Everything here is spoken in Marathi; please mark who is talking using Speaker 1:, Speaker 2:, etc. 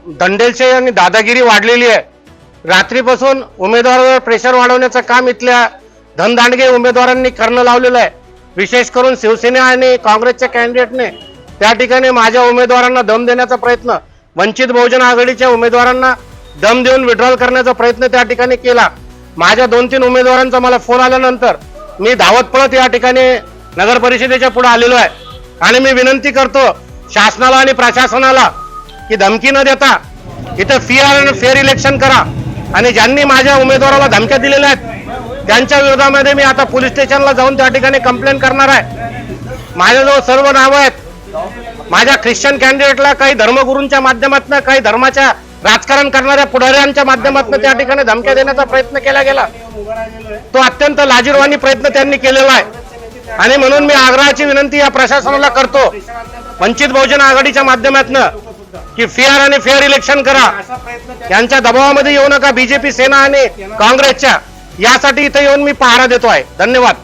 Speaker 1: दंडेलशाही आणि दादागिरी वाढलेली आहे। रात्रीपासून उमेदवारावर प्रेशर वाढवण्याचं काम इथल्या धनदांडगे उमेदवारांनी करणं लावलेलं आहे। विशेष करून शिवसेना आणि काँग्रेसच्या कॅन्डिडेटने त्या ठिकाणी माझ्या उमेदवारांना दम देण्याचा प्रयत्न, वंचित बहुजन आघाडीच्या उमेदवारांना दम देऊन विड्रॉल करण्याचा प्रयत्न त्या ठिकाणी केला। माझ्या 2-3 उमेदवारांचा मला फोन आल्यानंतर मी धावत पळत या ठिकाणी नगर परिषदेच्या पुढे आलेलो आहे आणि मी विनंती करतो शासनाला आणि प्रशासनाला की धमकी न देता इथं फेअर इलेक्शन करा आणि ज्यांनी माझ्या उमेदवाराला धमक्या दिलेल्या आहेत त्यांच्या विरोधामध्ये मी आता पोलीस स्टेशनला जाऊन त्या ठिकाणी कंप्लेंट करणार आहे। माझ्याजवळ सर्व नावं आहेत। माझ्या ख्रिश्चन कॅन्डिडेटला काही धर्मगुरूंच्या माध्यमातून, काही धर्माच्या राजकारण करणाऱ्या पुढाऱ्यांच्या माध्यमातून त्या ठिकाणी धमक्या देण्याचा प्रयत्न केला गेला। तो अत्यंत लाजिरवाणी प्रयत्न त्यांनी केलेला आहे आणि म्हणून मी आग्रहाची विनंती या प्रशासनाला करतो वंचित बहुजन आघाडीच्या माध्यमातून की फेअर इलेक्शन करा। यांच्या दबावामध्ये येऊ नका बीजेपी, सेना आणि काँग्रेसच्या। यासाठी इथे येऊन मी पहारा देतो आहे। धन्यवाद।